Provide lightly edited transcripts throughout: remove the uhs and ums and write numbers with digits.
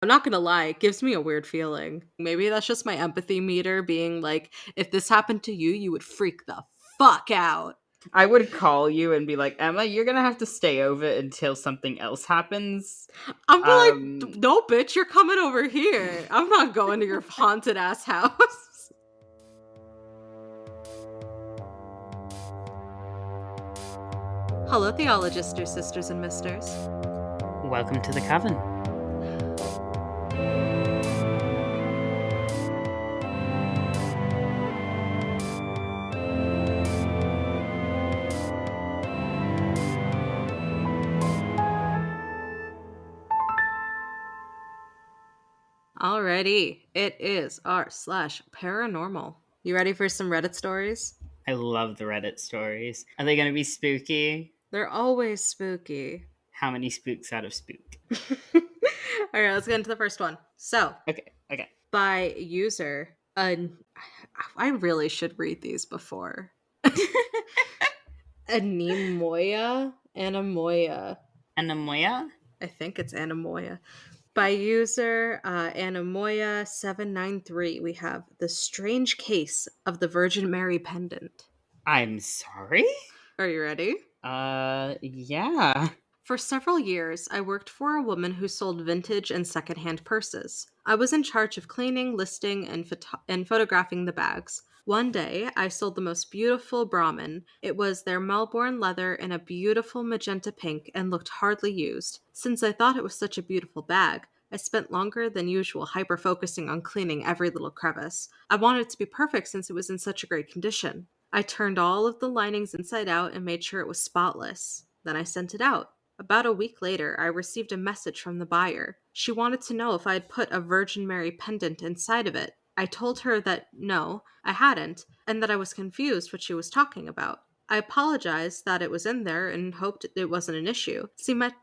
I'm not gonna lie, it gives me a weird feeling. Maybe that's just my empathy meter being like, if this happened to you, you would freak the fuck out. I would call you and be like, Emma, you're gonna have to stay over until something else happens. I'm like, no, bitch, you're coming over here. I'm not going to your haunted ass house. Hello, theologists, dear sisters and misters. Welcome to the Coven. Alrighty, it is r/paranormal. You ready for some Reddit stories? I love the Reddit stories. Are they gonna be spooky? They're always spooky. How many spooks out of spook? Alright, let's get into the first one. So, Okay. by user, I really should read these before. Anamoya? Anamoya? I think it's Anamoya. By user Anamoya793, we have The Strange Case of the Virgin Mary Pendant. I'm sorry? Are you ready? Yeah. For several years, I worked for a woman who sold vintage and secondhand purses. I was in charge of cleaning, listing, and photographing the bags. One day, I sold the most beautiful Brahmin. It was their Melbourne leather in a beautiful magenta pink and looked hardly used. Since I thought it was such a beautiful bag, I spent longer than usual hyper-focusing on cleaning every little crevice. I wanted it to be perfect since it was in such a great condition. I turned all of the linings inside out and made sure it was spotless. Then I sent it out. About a week later, I received a message from the buyer. She wanted to know if I had put a Virgin Mary pendant inside of it. I told her that no, I hadn't, and that I was confused what she was talking about. I apologized that it was in there and hoped it wasn't an issue.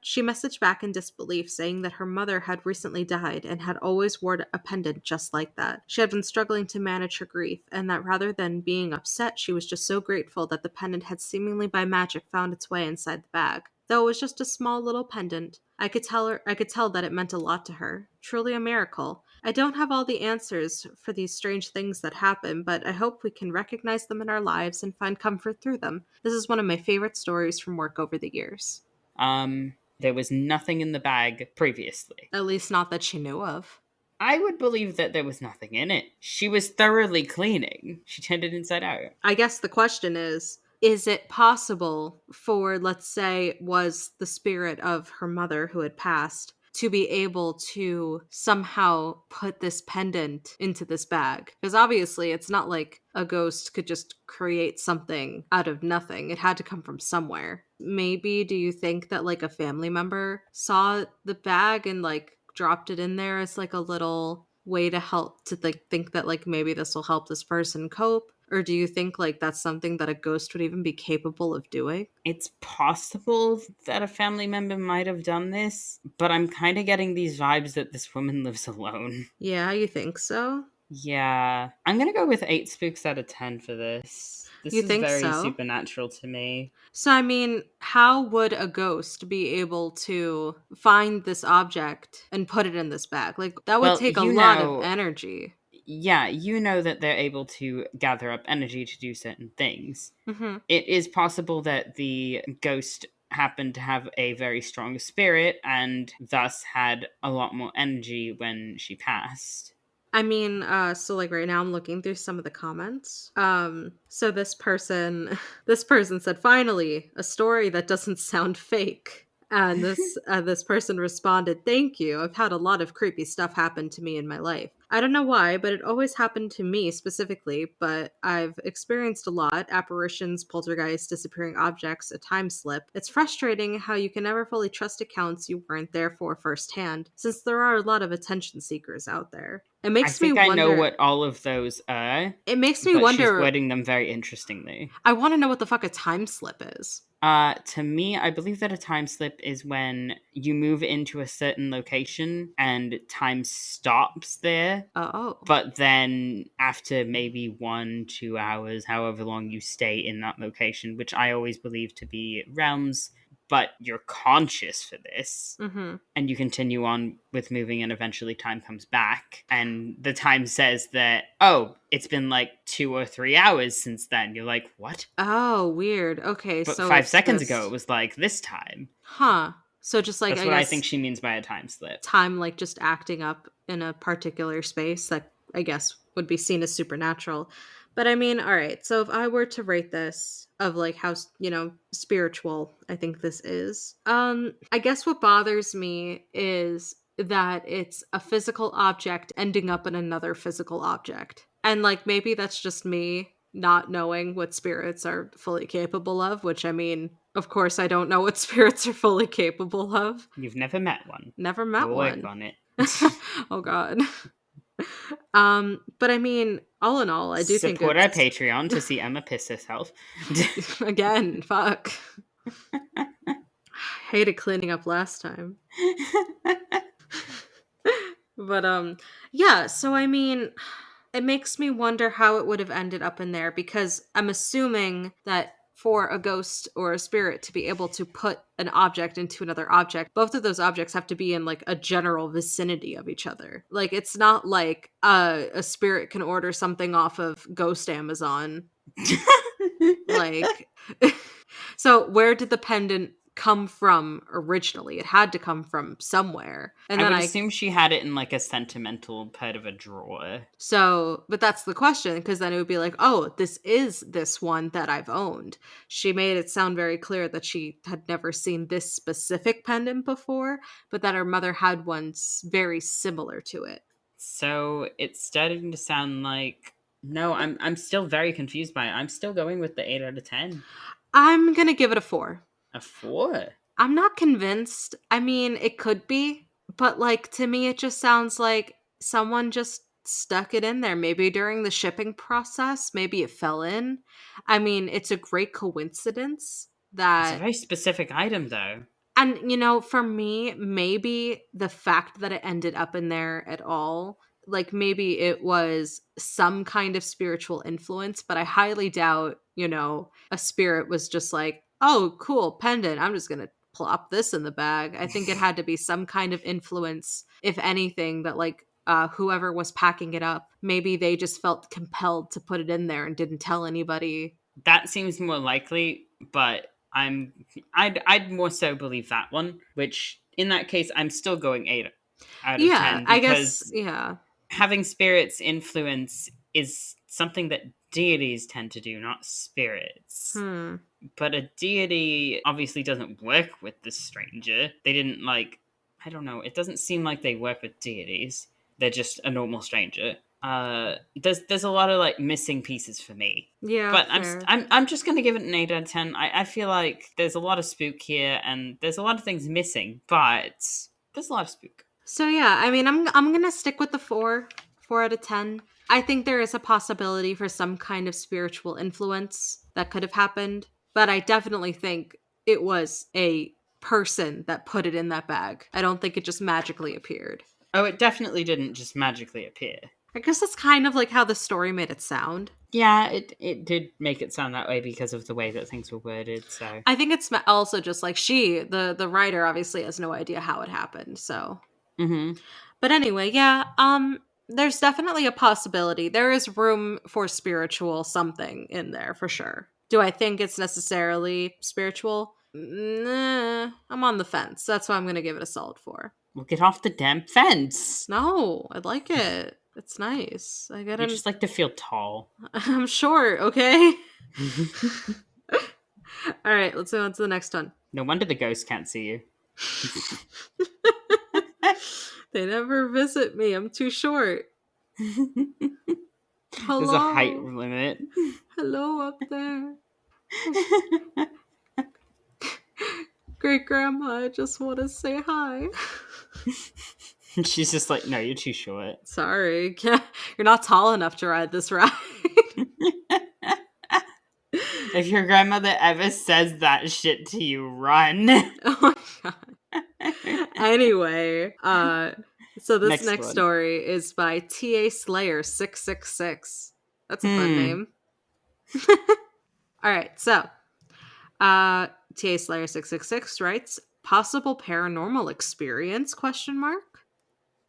She messaged back in disbelief, saying that her mother had recently died and had always worn a pendant just like that. She had been struggling to manage her grief, and that rather than being upset, she was just so grateful that the pendant had seemingly by magic found its way inside the bag. Though it was just a small little pendant, I could tell that it meant a lot to her. Truly a miracle. I don't have all the answers for these strange things that happen, but I hope we can recognize them in our lives and find comfort through them. This is one of my favorite stories from work over the years. There was nothing in the bag previously. At least not that she knew of. I would believe that there was nothing in it. She was thoroughly cleaning. She turned it inside out. I guess the question is it possible for, let's say, was the spirit of her mother who had passed to be able to somehow put this pendant into this bag? Because obviously it's not like a ghost could just create something out of nothing. It had to come from somewhere. Maybe do you think that like a family member saw the bag and like dropped it in there as like a little way to help to like think that like maybe this will help this person cope? Or do you think like that's something that a ghost would even be capable of doing? It's possible that a family member might have done this, but I'm kind of getting these vibes that this woman lives alone. Yeah, you think so? Yeah. I'm gonna go with 8 spooks out of 10 for this. This You is think very so? supernatural to me. So, I mean, how would a ghost be able to find this object and put it in this bag? Like, that would Well, take a you lot of know, energy. yeah, you know that they're able to gather up energy to do certain things. Mm-hmm. It is possible that the ghost happened to have a very strong spirit and thus had a lot more energy when she passed. I mean, so like right now I'm looking through some of the comments. So this person, this person said, finally, a story that doesn't sound fake. And this person responded, "Thank you. I've had a lot of creepy stuff happen to me in my life. I don't know why, but it always happened to me specifically, but I've experienced a lot: apparitions, poltergeists, disappearing objects, a time slip. It's frustrating how you can never fully trust accounts you weren't there for firsthand, since there are a lot of attention seekers out there. It I makes me think I know wonder. what all of those are, It makes me but she's wonder. wording them very interestingly. I want to know what the fuck a time slip is." To me, I believe that a time slip is when you move into a certain location and time stops there, Oh. but then after maybe 1-2 hours, however long you stay in that location, which I always believe to be realms but you're conscious for this. Mm-hmm. And you continue on with moving, and eventually time comes back. And the time says that, oh, it's been like 2 or 3 hours since then. You're like, what? Oh, weird. Okay, But so 5 it's seconds ago, it this. was like this time. Huh. So just like, That's I what I think guess, she means by a time slip. time like just acting up in a particular space that I guess would be seen as supernatural. But I mean, all right. So if I were to rate this of like how, spiritual I think this is, I guess what bothers me is that it's a physical object ending up in another physical object. And like maybe that's just me not knowing what spirits are fully capable of, which I mean, of course I don't know what spirits are fully capable of. You've never met one. Never met We'll work one. on it. Oh god. But I mean, all in all, I do think Support our it's Patreon to see Emma piss herself. again, fuck. Hated cleaning up last time. But yeah, so I mean, it makes me wonder how it would have ended up in there because I'm assuming that for a ghost or a spirit to be able to put an object into another object, both of those objects have to be in like a general vicinity of each other. Like it's not like a spirit can order something off of Ghost Amazon. Like so where did the pendant come from originally? It had to come from somewhere. And I then would assume she had it in like a sentimental part of a drawer. So, but that's the question, because then it would be like, oh, this is this one that I've owned. She made it sound very clear that she had never seen this specific pendant before, but that her mother had one very similar to it. So it's starting to sound like, no, I'm still very confused by it. I'm still going with the 8 out of 10. I'm gonna give it a 4. A 4? I'm not convinced. I mean, it could be, but like to me, it just sounds like someone just stuck it in there. Maybe during the shipping process, maybe it fell in. I mean, it's a great coincidence It's a that, very specific item, though. and for me, maybe the fact that it ended up in there at all, like maybe it was some kind of spiritual influence, but I highly doubt, a spirit was just like, oh, cool, pendant. I'm just going to plop this in the bag. I think it had to be some kind of influence, if anything, that like whoever was packing it up, maybe they just felt compelled to put it in there and didn't tell anybody. That seems more likely, but I'd more so believe that one, which in that case I'm still going 8 out of Yeah, 10 I guess, because yeah. having spirits influence is something that deities tend to do, not spirits. Hmm. But a deity obviously doesn't work with the stranger. They didn't like, I don't know, it doesn't seem like they work with deities. They're just a normal stranger. There's a lot of like missing pieces for me. Yeah, But fair. I'm just gonna give it an 8 out of 10. I feel like there's a lot of spook here, and there's a lot of things missing, but there's a lot of spook. So yeah, I mean, I'm gonna stick with the 4 out of 10. I think there is a possibility for some kind of spiritual influence that could have happened, but I definitely think it was a person that put it in that bag. I don't think it just magically appeared. Oh, it definitely didn't just magically appear. I guess that's kind of like how the story made it sound. Yeah, it did make it sound that way because of the way that things were worded. So I think it's also just like the writer obviously has no idea how it happened. So, mm-hmm. but anyway, yeah, there's definitely a possibility. There is room for spiritual something in there for sure. Do I think it's necessarily spiritual? Nah, I'm on the fence. That's why I'm going to give it a solid 4. We'll get off the damn fence. No, I like it. It's nice. I get You an. just like to feel tall. I'm short, okay? All right, let's move on to the next one. No wonder the ghost can't see you. They never visit me. I'm too short. There's a height Hello. limit. Hello up there. Great grandma, I just want to say hi. She's just like, no, you're too short. Sorry, you're not tall enough to ride this ride. If your grandmother ever says that shit to you, run. Oh my god. Anyway, so this next one. story is by TA Slayer 666. That's a fun name. All right, so TA Slayer 666 writes, possible paranormal experience, question mark?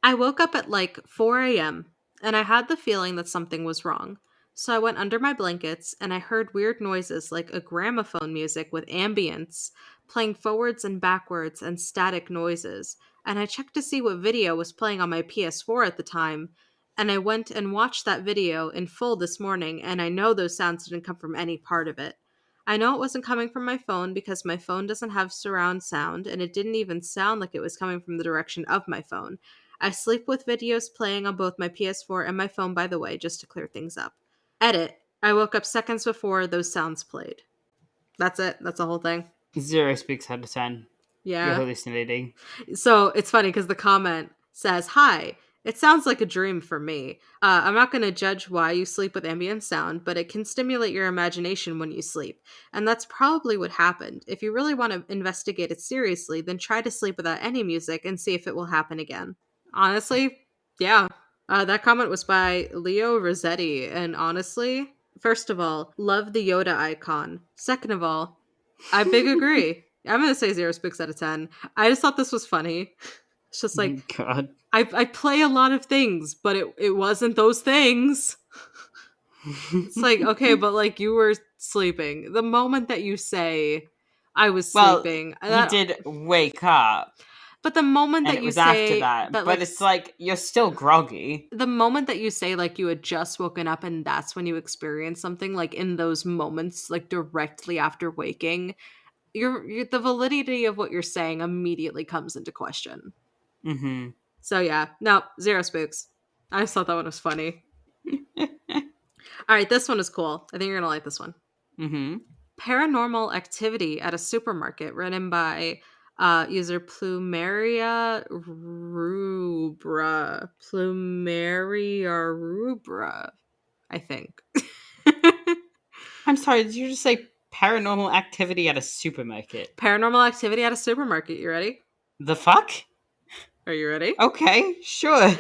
I woke up at like 4 a.m. and I had the feeling that something was wrong. So I went under my blankets and I heard weird noises like a gramophone music with ambience playing forwards and backwards and static noises. And I checked to see what video was playing on my PS4 at the time. And I went and watched that video in full this morning, and I know those sounds didn't come from any part of it. I know it wasn't coming from my phone because my phone doesn't have surround sound, and it didn't even sound like it was coming from the direction of my phone. I sleep with videos playing on both my PS4 and my phone, by the way, just to clear things up. Edit. I woke up seconds before those sounds played. That's it. That's the whole thing. 0 speaks out of 10. You're Yeah. hallucinating. So it's funny because the comment says, "Hi, it sounds like a dream for me. I'm not going to judge why you sleep with ambient sound, but it can stimulate your imagination when you sleep. And that's probably what happened. If you really want to investigate it seriously, then try to sleep without any music and see if it will happen again." Honestly, yeah. That comment was by Leo Rossetti. And honestly, first of all, love the Yoda icon. Second of all, I big agree. I'm gonna say 0 spooks out of 10. I just thought this was funny. It's just like God. I play a lot of things, but it wasn't those things. It's like, okay, but like you were sleeping. The moment that you say I was Well, sleeping, you that did wake up, but the moment and that it you was after say that. that But like it's like you're still groggy. the moment that you say like you had just woken up and that's when you experience something, like in those moments like directly after waking, the validity of what you're saying immediately comes into question. Mm-hmm. So yeah, no, 0 spooks. I just thought that one was funny. All right, this one is cool. I think you're gonna like this one. Mm-hmm. Paranormal activity at a supermarket, written by user Plumeria Rubra. Plumeria Rubra, I think. I'm sorry, did you just say paranormal activity at a supermarket? Paranormal activity at a supermarket. You ready? The fuck? Are you ready? Okay, sure.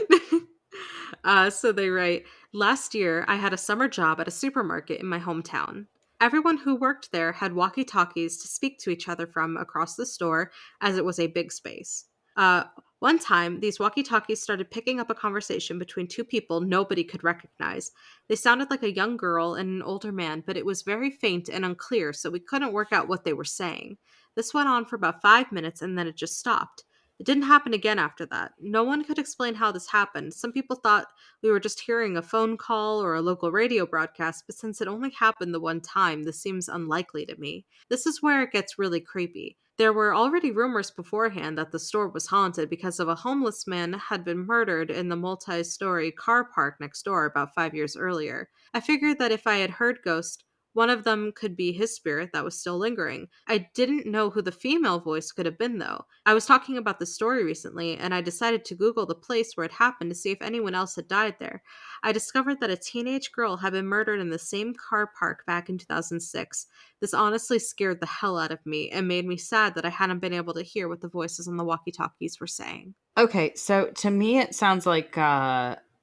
So they write, last year I had a summer job at a supermarket in my hometown. Everyone who worked there had walkie talkies to speak to each other from across the store, as it was a big space. Uh, One time, these walkie talkies started picking up a conversation between two people nobody could recognize. They sounded like a young girl and an older man, but it was very faint and unclear, so we couldn't work out what they were saying. This went on for about 5 minutes and then it just stopped. It didn't happen again after that. No one could explain how this happened. Some people thought we were just hearing a phone call or a local radio broadcast, but since it only happened the one time, this seems unlikely to me. This is where it gets really creepy. There were already rumors beforehand that the store was haunted because of a homeless man had been murdered in the multi-story car park next door about 5 years earlier. I figured that if I had heard ghosts, one of them could be his spirit that was still lingering. I didn't know who the female voice could have been, though. I was talking about the story recently, and I decided to Google the place where it happened to see if anyone else had died there. I discovered that a teenage girl had been murdered in the same car park back in 2006. This honestly scared the hell out of me and made me sad that I hadn't been able to hear what the voices on the walkie talkies were saying. Okay, so to me it sounds like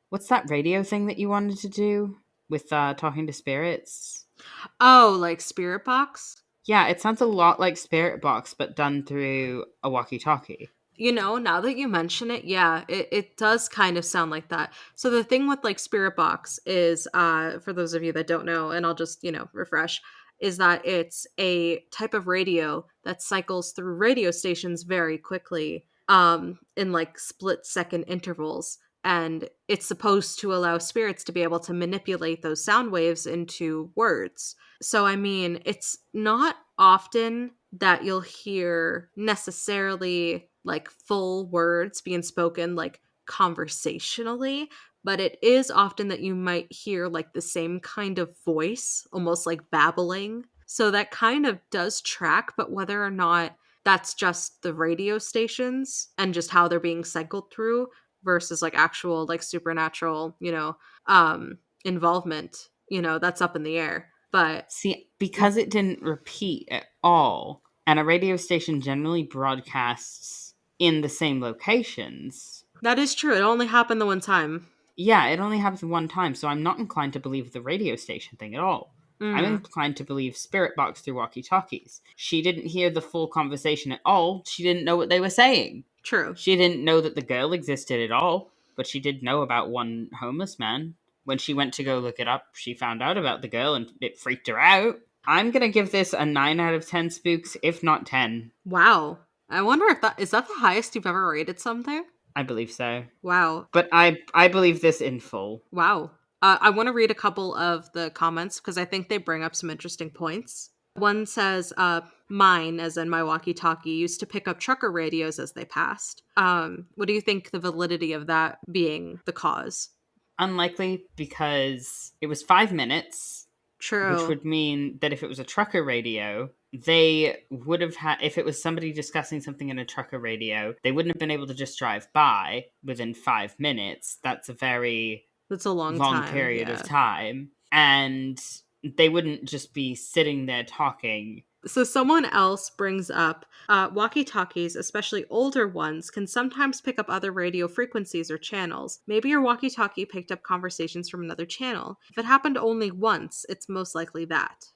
what's that radio thing that you wanted to do with talking to spirits? Oh, like Spirit Box? Yeah, it sounds a lot like Spirit Box, but done through a walkie-talkie. You know, now that you mention it, yeah, it does kind of sound like that. So the thing with like Spirit Box is, for those of you that don't know, and I'll just, refresh, is that it's a type of radio that cycles through radio stations very quickly, in like split second intervals. And it's supposed to allow spirits to be able to manipulate those sound waves into words. So, I mean, it's not often that you'll hear necessarily like full words being spoken like conversationally, but it is often that you might hear like the same kind of voice, almost like babbling. So that kind of does track, but whether or not that's just the radio stations and just how they're being cycled through versus like actual like supernatural, involvement, that's up in the air. But See, because it didn't repeat at all, and a radio station generally broadcasts in the same locations. that is true. It only happened the one time. Yeah, it only happens one time, so I'm not inclined to believe the radio station thing at all. I'm Mm, inclined to believe Spirit Box through Walkie Talkies. She didn't hear the full conversation at all. She didn't know what they were saying. true. She didn't know that the girl existed at all, but she did know about one homeless man. When she went to go look it up, she found out about the girl and it freaked her out. I'm gonna give this a 9 out of 10 spooks, if not 10. Wow. I wonder if that is that the highest you've ever rated something? I believe so. Wow. But I believe this in full. Wow. I want to read a couple of the comments because I think they bring up some interesting points. One says, mine, as in my walkie talkie, used to pick up trucker radios as they passed. What do you think the validity of that being the cause? Unlikely because it was 5 minutes, which True. would mean that if it was a trucker radio, they would have had, if it was somebody discussing something in a trucker radio, they wouldn't have been able to just drive by within 5 minutes. That's a very That's a long long time. period of Yeah. time. And they wouldn't just be sitting there talking. So someone else brings up walkie-talkies, especially older ones, can sometimes pick up other radio frequencies or channels. Maybe your walkie-talkie picked up conversations from another channel. If it happened only once, it's most likely that.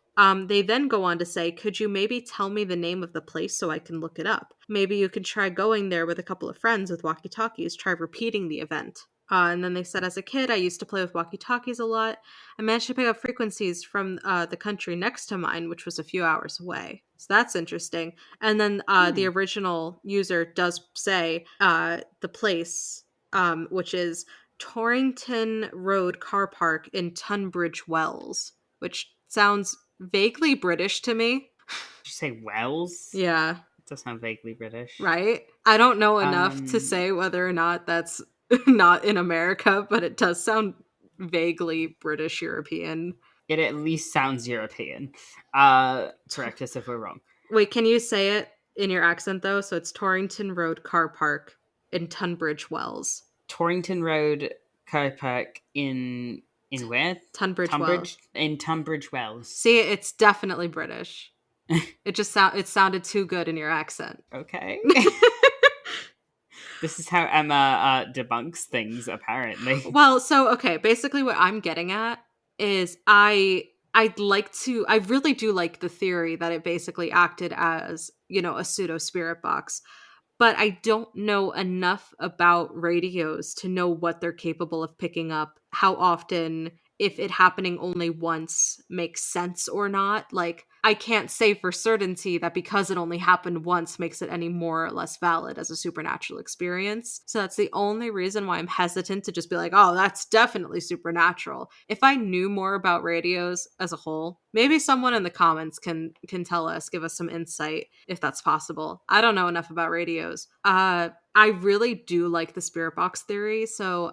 They then go on to say, could you maybe tell me the name of the place so I can look it up? Maybe you could try going there with a couple of friends with walkie-talkies, try repeating the event. And then they said, as a kid, I used to play with walkie talkies a lot. I managed to pick up frequencies from the country next to mine, which was a few hours away. So that's interesting. And then the Hmm. original user does say the place, which is Torrington Road Car Park in Tunbridge Wells, which sounds vaguely British to me. Did you say Wells? Yeah, It does sound vaguely British. right? I don't know enough to Um, say whether or not that's not in America, but it does sound vaguely British European. it at least sounds European. Correct us if we're wrong. Wait, can you say it in your accent though? So it's Torrington Road Car Park in Tunbridge Wells. Torrington Road car park in where? Tunbridge Wells. Tunbridge Wells. See, it's definitely British. It sounded too good in your accent. Okay. This is how Emma debunks things, apparently. Well, so okay, basically what I'm getting at is I really do like the theory that it basically acted as, a pseudo spirit box. But I don't know enough about radios to know what they're capable of picking up, how often, if it happening only once makes sense or not. Like, I can't say for certainty that because it only happened once makes it any more or less valid as a supernatural experience. So that's the only reason why I'm hesitant to just be like, oh, that's definitely supernatural. If I knew more about radios as a whole, maybe someone in the comments can tell us, give us some insight if that's possible. I don't know enough about radios. I really do like the spirit box theory, so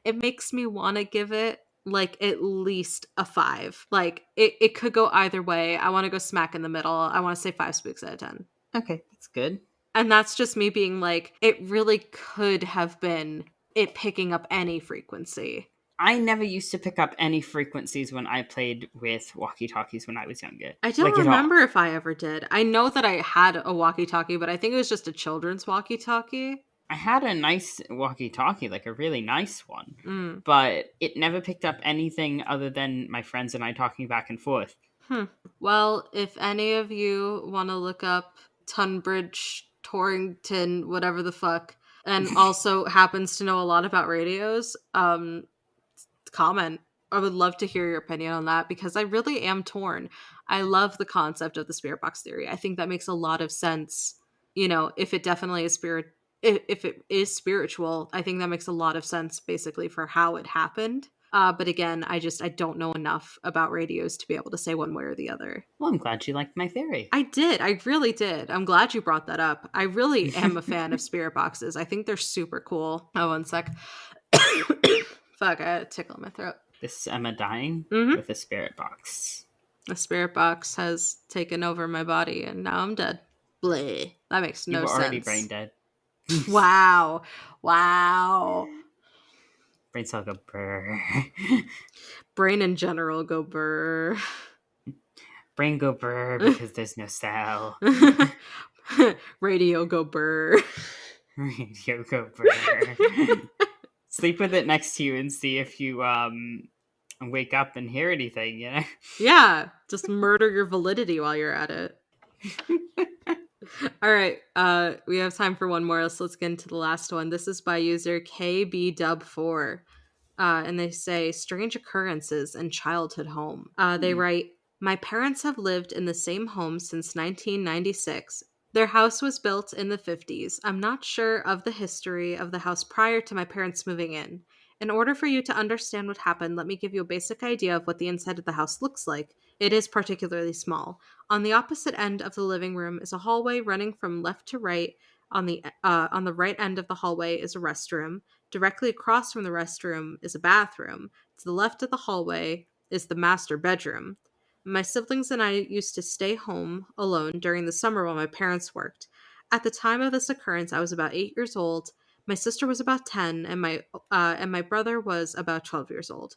it makes me want to give it like at least a 5. Like it could go either way. I want to go smack in the middle. I want to say 5 spooks out of 10. Okay, that's good. And that's just me being like, it really could have been it picking up any frequency. I never used to pick up any frequencies when I played with walkie talkies when I was younger. I don't Like at all. remember if I ever did. I know that I had a walkie-talkie, but I think it was just a children's walkie-talkie. I had a nice walkie talkie, like a really nice one, Mm. but it never picked up anything other than my friends and I talking back and forth. Well, if any of you want to look up Tunbridge, Torrington, whatever the fuck, and also happens to know a lot about radios, comment. I would love to hear your opinion on that because I really am torn. I love the concept of the spirit box theory. I think that makes a lot of sense. If it definitely is if it is spiritual, I think that makes a lot of sense basically for how it happened. But again, I don't know enough about radios to be able to say one way or the other. Well, I'm glad you liked my theory. I did. I really did. I'm glad you brought that up. I really am a fan of spirit boxes. I think they're super cool. Oh, one sec. Fuck, I had a tickle in my throat. This is Emma dying Mm-hmm. with a spirit box. The spirit box has taken over my body and now I'm dead. Bleh. That makes no You were sense. already brain dead. Wow. Wow. Brain cell go brr. Brain in general go brr. Brain go brr because there's no cell. Radio go brr. Radio go brr. Sleep with it next to you and see if you wake up and hear anything, you know? Yeah, just murder your validity while you're at it. All right, we have time for one more, so let's get into the last one. This is by user KBDub4. And they say strange occurrences in childhood home. They Hmm. write, my parents have lived in the same home since 1996. Their house was built in the 50s. I'm not sure of the history of the house prior to my parents moving in. In order for you to understand what happened, let me give you a basic idea of what the inside of the house looks like. It is particularly small. On the opposite end of the living room is a hallway running from left to right. On the right end of the hallway is a restroom. Directly across from the restroom is a bathroom. To the left of the hallway is the master bedroom. My siblings and I used to stay home alone during the summer while my parents worked. At the time of this occurrence, I was about 8 years old. My sister was about 10, and my brother was about 12 years old.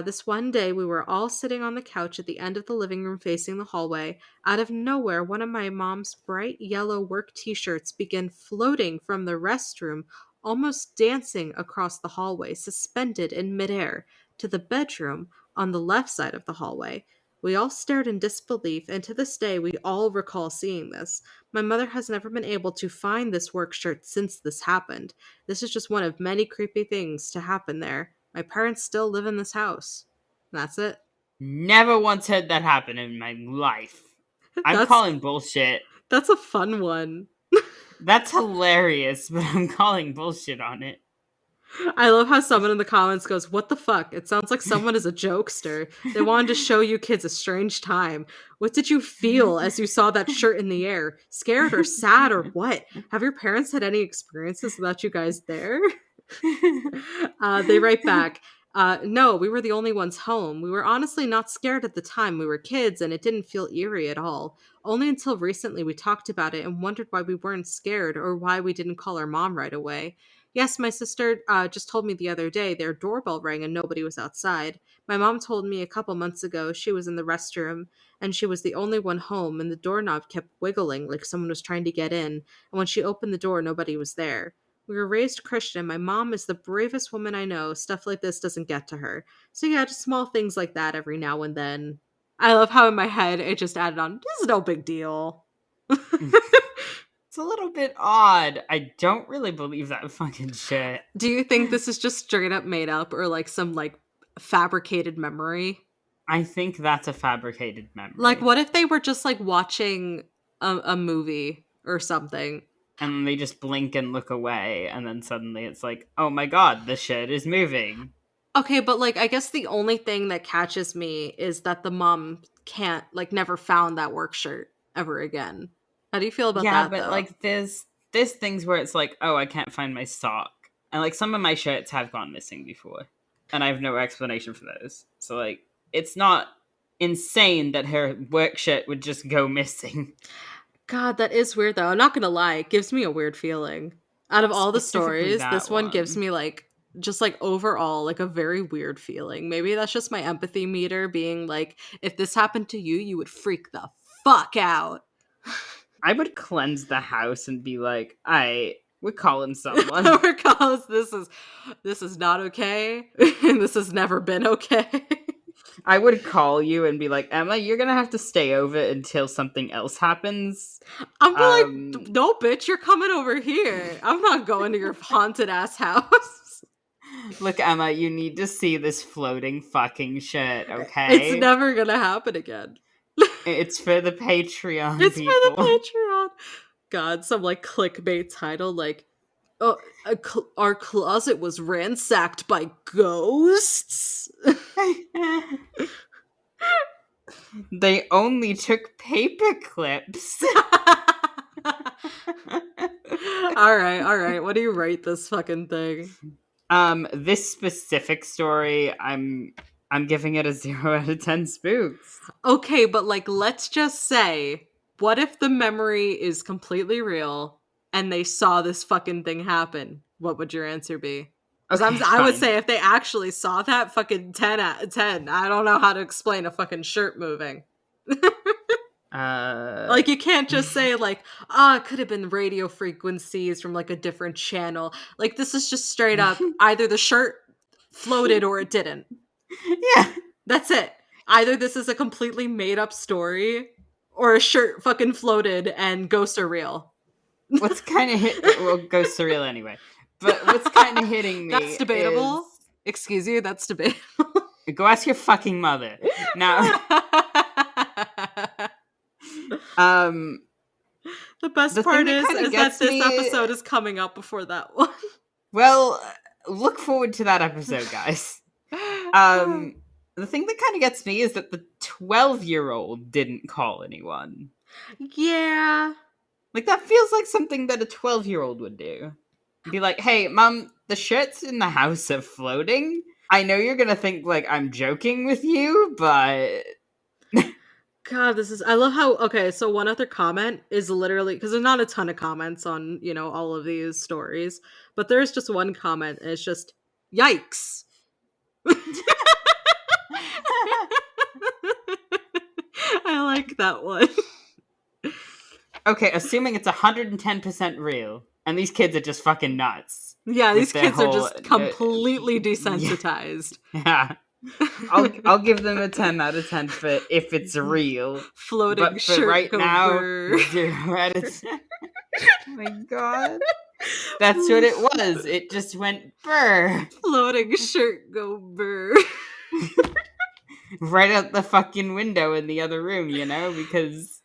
This one day, we were all sitting on the couch at the end of the living room facing the hallway. Out of nowhere, one of my mom's bright yellow work t shirts began floating from the restroom, almost dancing across the hallway, suspended in midair, to the bedroom on the left side of the hallway. We all stared in disbelief, and to this day, we all recall seeing this. My mother has never been able to find this work shirt since this happened. This is just one of many creepy things to happen there. My parents still live in this house. And that's it. Never once heard that happen in my life. I'm That's calling bullshit. that's a fun one. That's hilarious, but I'm calling bullshit on it. I love how someone in the comments goes, "What the fuck? It sounds like someone is a jokester. They wanted to show you kids a strange time. What did you feel as you saw that shirt in the air? Scared or sad or what? Have your parents had any experiences without you guys there?" They write back, no, we were the only ones home. We were honestly not scared at the time. We were kids and it didn't feel eerie at all. Only until recently we talked about it and wondered why we weren't scared or why we didn't call our mom right away. Yes, my sister just told me the other day their doorbell rang and nobody was outside. My mom told me a couple months ago she was in the restroom and she was the only one home and the doorknob kept wiggling like someone was trying to get in. And when she opened the door, nobody was there. We were raised Christian. My mom is the bravest woman I know. Stuff like this doesn't get to her. So yeah, just small things like that every now and then. I love how in my head it just added on, this is no big deal. It's a little bit odd. I don't really believe that fucking shit. Do you think this is just straight up made up or like some like fabricated memory? I think that's a fabricated Like memory. what if they were just like watching a movie or something? And they just blink and look away, and then suddenly it's like, oh my god, the shit is moving. Okay, but like I guess the only thing that catches me is that the mom can't like never found that work shirt ever again. How do you feel about Yeah, that but though? like there's things where it's like, oh, I can't find my sock. And like some of my shirts have gone missing before. And I have no explanation for those. So like it's not insane that her work shirt would just go missing. God, that is weird though. I'm not gonna lie, it gives me a weird feeling. Out of all the Specifically stories, this that one gives one. me like just like overall like a very weird feeling. Maybe that's just my empathy meter being like, if this happened to you, you would freak the fuck out. I would cleanse the house and be like, we're calling someone. Because this is not okay. And this has never been okay. I would call you and be like, Emma, you're gonna have to stay over until something else happens. I'm like, Um, no, bitch, you're coming over here. I'm not going to your haunted ass house. Look, Emma, you need to see this floating fucking shit, It's okay? never gonna happen again. It's for the Patreon It's for the people. Patreon. God, some like clickbait title like, our closet was ransacked by ghosts. They only took paper clips. All right. What do you rate this fucking thing? This specific story, I'm giving it a 0 out of 10 spooks. Okay, but like, let's just say, what if the memory is completely real and they saw this fucking thing happen? What would your answer be? Because Okay, I would fine. say if they actually saw that, fucking 10 out of 10. I don't know how to explain a fucking shirt moving. Uh, Like, you can't just say, like, ah, it could have been radio frequencies from, like, a different channel. Like, this is just straight up either the shirt floated or it didn't. yeah. That's it. Either this is a completely made up story or a shirt fucking floated and ghosts are real. What's kind of well, goes surreal anyway. But what's kind of hitting That's me is debatable. Excuse you, that's debatable. go ask your fucking mother. Now, um, The best the thing part that kind of is that gets this me. episode is coming up before that one. Well, look forward to that episode, guys. The thing that kind of gets me is that the 12-year-old didn't call anyone. Yeah. Like, that feels like something that a 12-year-old would do. Be like, hey, Mom, the shirts in the house are floating. I know you're gonna think, like, I'm joking with you, but... God, this is. I love how. Okay, so one other comment is literally. Because there's not a ton of comments on, all of these stories, but there's just one comment, and it's just, yikes. I like that one. Okay, assuming it's 110% real, and these kids are just fucking nuts. Yeah, these Their kids are whole, just completely desensitized. yeah. I'll give them a 10 out of 10 for if it's real. Floating But for shirt right go now, brr. 0 out of 10. Oh my god. That's what it was. It just went brr. Floating shirt go brr. Right out the fucking window in the other room, because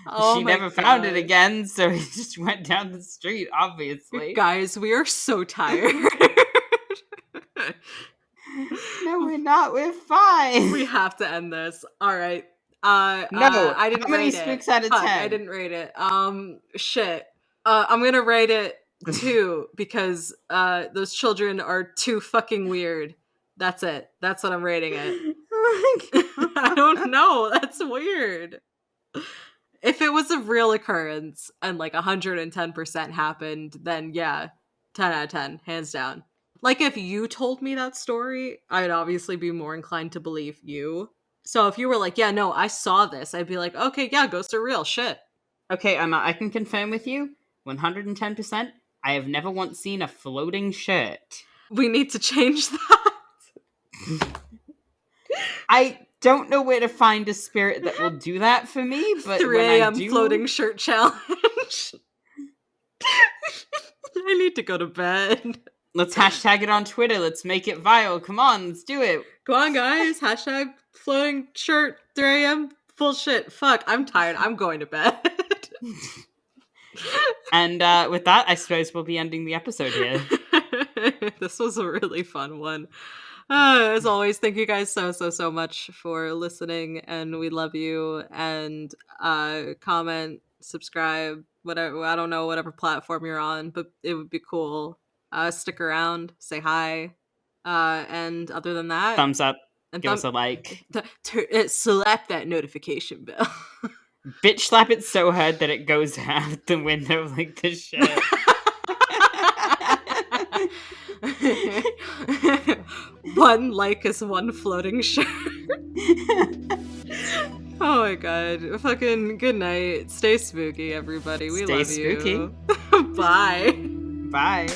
Oh she my never found it God. again, so it just went down the street, obviously. Guys, we are so tired. No, we're not. We're fine. We have to end this. All right. No. I didn't How many rate it. spooks out of Fuck, 10? I didn't rate it. Shit. I'm gonna rate it 2 because those children are too fucking weird. That's it. That's what I'm rating it. I don't know. That's weird. If it was a real occurrence and like 110% happened, then yeah, 10 out of 10, hands down. Like if you told me that story, I'd obviously be more inclined to believe you. So if you were like, yeah, no, I saw this, I'd be like, okay, yeah, ghosts are real, shit. Okay, Emma, I can confirm with you, 110%, I have never once seen a floating shirt. We need to change that. I don't know where to find a spirit that will do that for me, but 3 when I a.m. do... floating shirt challenge. I need to go to bed. Let's hashtag it on Twitter. Let's make it viral. Come on, let's do it. Come on, guys. Hashtag floating shirt 3 a.m. Bullshit. Fuck, I'm tired. I'm going to bed. And with that, I suppose we'll be ending the episode here. This was a really fun one. As always, thank you guys so much for listening, and we love you. And comment, subscribe, whatever. I don't know whatever platform you're on, but it would be cool. Stick around, say hi, and other than that, Thumbs up, and give us a like. Slap that notification bell. Bitch slap it so hard that it goes out the window like this shit. One like is one floating shirt. Oh my god. Fucking good night. Stay spooky, everybody. We Stay love spooky. you. Bye. Bye.